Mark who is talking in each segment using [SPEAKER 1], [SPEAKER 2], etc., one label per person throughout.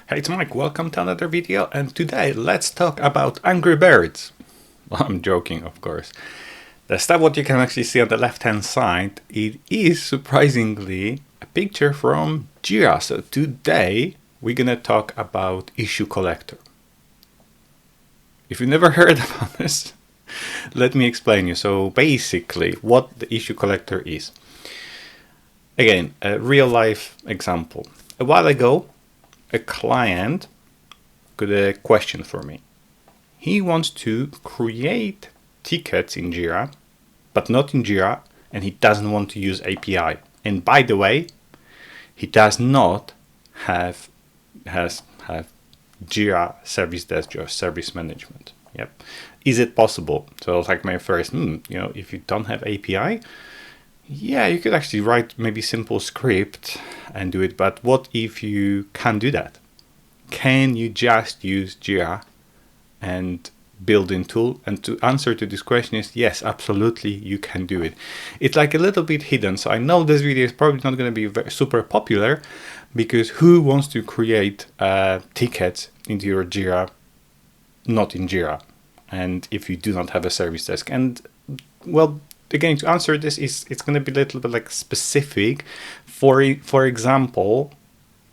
[SPEAKER 1] Hey, it's Mike, welcome to another video, and today let's talk about Angry Birds. Well, I'm joking, of course. The stuff what you can actually see on the left hand side, it is surprisingly a picture from Jira. So today we're gonna talk about issue collector. If you've never heard about this, let me explain you. So basically what the issue collector is. Again, a real life example. A while ago, a client got a question for me. He wants to create tickets in Jira, but not in Jira, and he doesn't want to use API. And by the way, he does not have Jira Service Desk or Service Management. Yep. Is it possible? So like my first, if you don't have API, yeah, you could actually write maybe simple script and do it. But what if you can't do that? Can you just use Jira and built-in tool? And to answer to this question is yes, absolutely, you can do it. It's like a little bit hidden. So I know this video is probably not going to be super popular because who wants to create tickets into your Jira, not in Jira? And if you do not have a service desk, and well, again, to answer this it's going to be a little bit like specific. For example,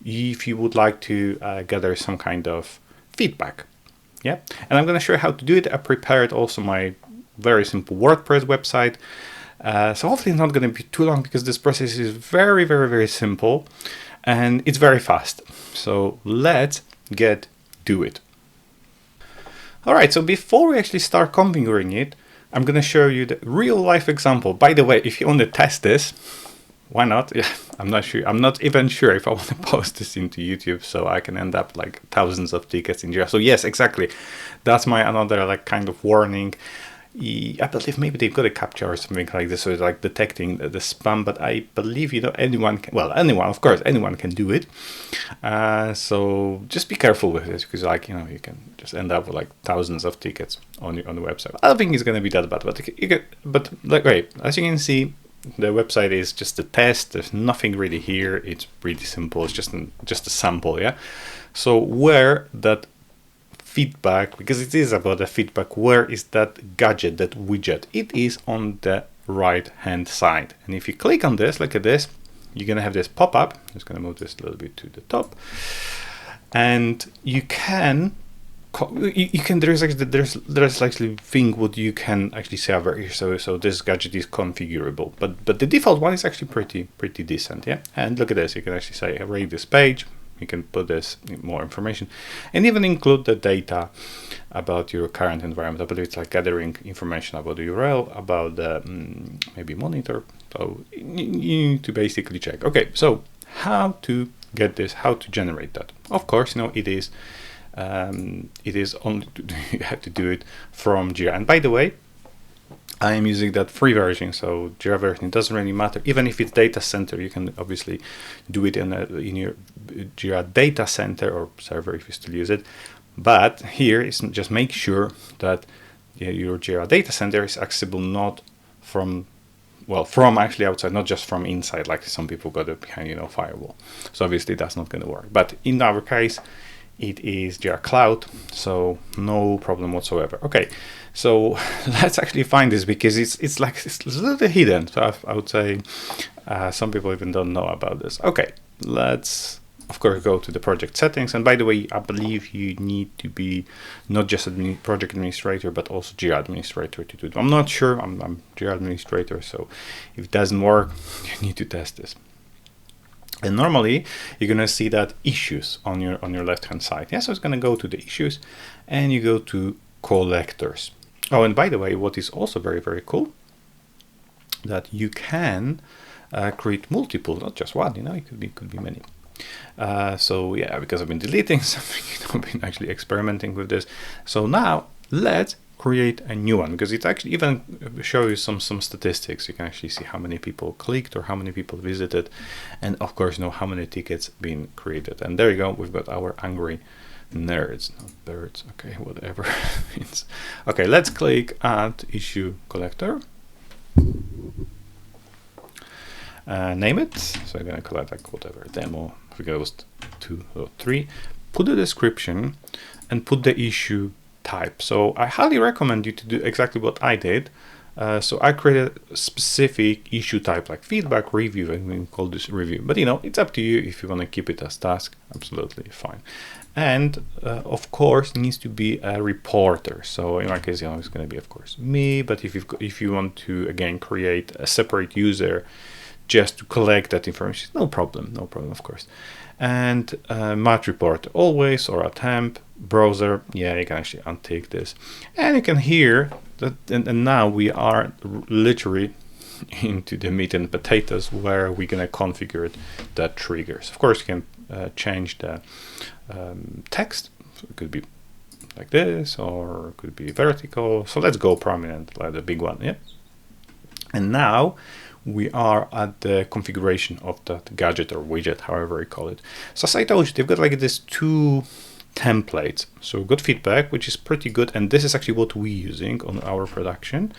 [SPEAKER 1] if you would like to gather some kind of feedback, yeah, and I'm going to show you how to do it. I prepared also my very simple WordPress website, so hopefully it's not going to be too long because this process is very, very, very simple and it's very fast. So let's get to it. All right, so before we actually start configuring it, I'm going to show you the real life example. By the way, if you want to test this, why not? Yeah, I'm not sure. I'm not even sure if I want to post this into YouTube, so I can end up like thousands of tickets in Jira. So yes, exactly. That's my another like kind of warning. I believe maybe they've got a captcha or something like this, so it's like detecting the spam. But I believe anyone can. Well, anyone, of course, anyone can do it. So just be careful with this because you can just end up with like thousands of tickets on the website. I don't think it's going to be that bad, as you can see, the website is just a test. There's nothing really here. It's pretty simple. It's just a sample, yeah. So where that feedback, because it is about the feedback, where is that gadget, that widget? It is on the right hand side, and if you click on this, look at this, you're gonna have this pop-up. I'm just gonna move this a little bit to the top, and you can there's actually thing what you can actually say over here. So this gadget is configurable, but the default one is actually pretty decent, yeah. And look at this, you can actually say rate this page. You can put this more information and even include the data about your current environment. I believe it's like gathering information about the URL, about the maybe monitor. So you need to basically check. Okay, so how to get this, how to generate that? Of course, it is only you have to do it from Jira. And by the way, I am using that free version, so Jira version. It doesn't really matter. Even if it's data center, you can obviously do it in your Jira data center or server if you still use it. But here is just make sure that your Jira data center is accessible not from actually outside, not just from inside, like some people got it behind firewall. So obviously that's not going to work. But in our case, it is Jira Cloud, so no problem whatsoever. Okay, so let's actually find this because it's a little bit hidden. So I would say some people even don't know about this. Okay, let's of course go to the project settings. And by the way, I believe you need to be not just project administrator, but also Jira administrator to do it. I'm not sure. I'm Jira administrator, so if it doesn't work, you need to test this. And normally you're going to see that issues on your left hand side. Yeah, so it's going to go to the issues and you go to collectors. Oh, and by the way, what is also very, very cool, that you can create multiple, not just one, it could be many. So yeah, because I've been deleting something, I've been actually experimenting with this. So now let's create a new one, because it actually even shows you some statistics. You can actually see how many people clicked or how many people visited, and of course how many tickets been created. And there you go, we've got our angry nerds, not birds, okay, whatever. Okay, let's click add issue collector, name it. So I'm gonna call it like whatever, demo, I forget it was 2 or 3. put the description and put the issue type. So I highly recommend you to do exactly what I did. So I created a specific issue type like feedback, review, and we can call this review. But it's up to you if you want to keep it as task, absolutely fine. And of course, it needs to be a reporter. So in my case, it's going to be, of course, me. But if you want to again create a separate user just to collect that information, no problem, of course. And match reporter always, or a temp browser. Yeah, you can actually untick this, and you can hear that. And now we are literally into the meat and potatoes where we're gonna configure the triggers. Of course, you can change the text. So it could be like this, or it could be vertical. So let's go prominent, like the big one. Yeah. And now we are at the configuration of that gadget or widget, however you call it. So as I told you, they've got like this 2 templates. So good feedback, which is pretty good. And this is actually what we're using on our production.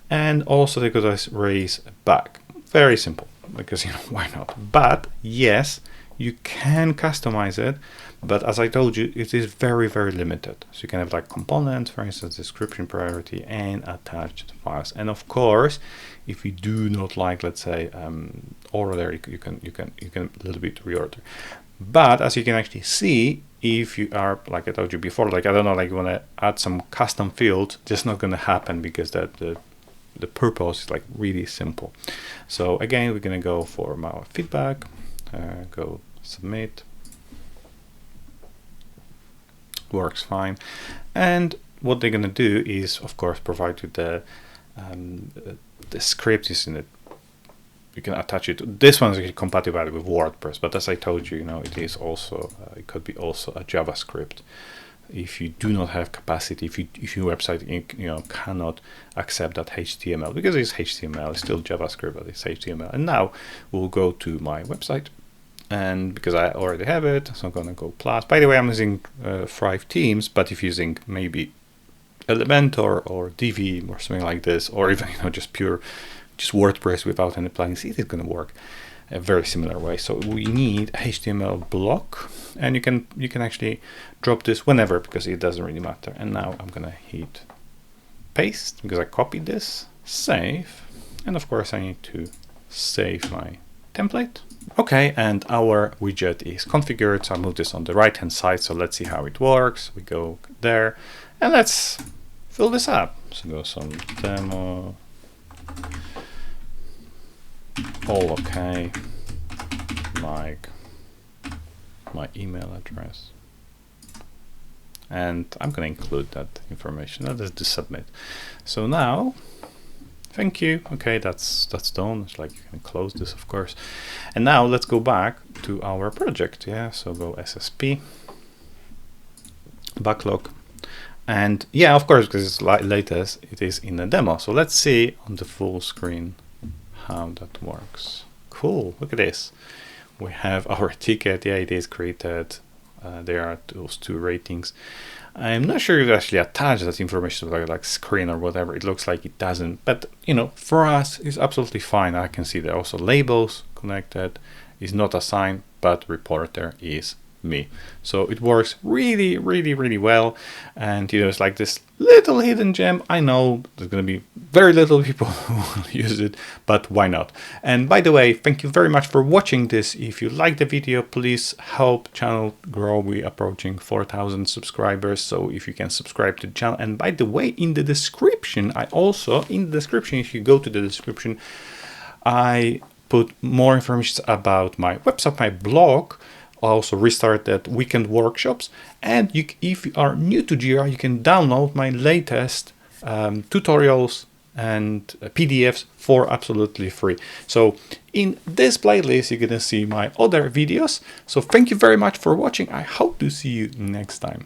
[SPEAKER 1] And also they got us raise back. Very simple, because why not? But yes, you can customize it. But as I told you, it is very, very limited. So you can have like components, for instance, description, priority, and attached files. And of course, if you do not like, let's say, order, you can a little bit reorder. But as you can actually see, if you are, like I told you before, like I don't know, like you want to add some custom fields, just not going to happen because that the purpose is like really simple. So again, we're going to go for our feedback, go submit. Works fine. And what they're going to do is, of course, provide you the script is in it. You can attach it. This one is actually compatible with WordPress, but as I told you, it is also it could be also a JavaScript. If you do not have capacity, if your website cannot accept that HTML, because it's HTML, it's still JavaScript, but it's HTML. And now we'll go to my website. And because I already have it, so I'm going to go plus. By the way, I'm using Thrive Themes, but if using maybe Elementor or Divi or something like this, or even just WordPress without any plugins, it is going to work a very similar way. So we need a HTML block, and you can actually drop this whenever, because it doesn't really matter. And now I'm going to hit paste because I copied this, save, and of course I need to save my template. Okay, and our widget is configured, so I'll move this on the right hand side. So let's see how it works. We go there and let's fill this up. So go some demo, all okay, like my email address, and I'm going to include that information. Let's do submit. So now, thank you. Okay, that's done. It's like you can close this, of course. And now let's go back to our project. Yeah, so go SSP, backlog, and yeah, of course, because it's latest, it is in the demo. So let's see on the full screen how that works. Cool. Look at this. We have our ticket. Yeah, it is created. There are those 2 ratings. I'm not sure if it actually attached that information to like screen or whatever. It looks like it doesn't, but for us it's absolutely fine. I can see there also labels connected, is not assigned, but reporter is me. So it works really, really, really well. And it's like this little hidden gem. I know there's going to be very little people who will use it, but why not? And by the way, thank you very much for watching this. If you like the video, please help channel grow. We're approaching 4,000 subscribers. So if you can subscribe to the channel. And by the way, in the description, if you go to the description, I put more information about my website, my blog. I also restarted weekend workshops, and if you are new to Jira, you can download my latest tutorials and PDFs for absolutely free. So in this playlist, you're gonna see my other videos. So thank you very much for watching. I hope to see you next time.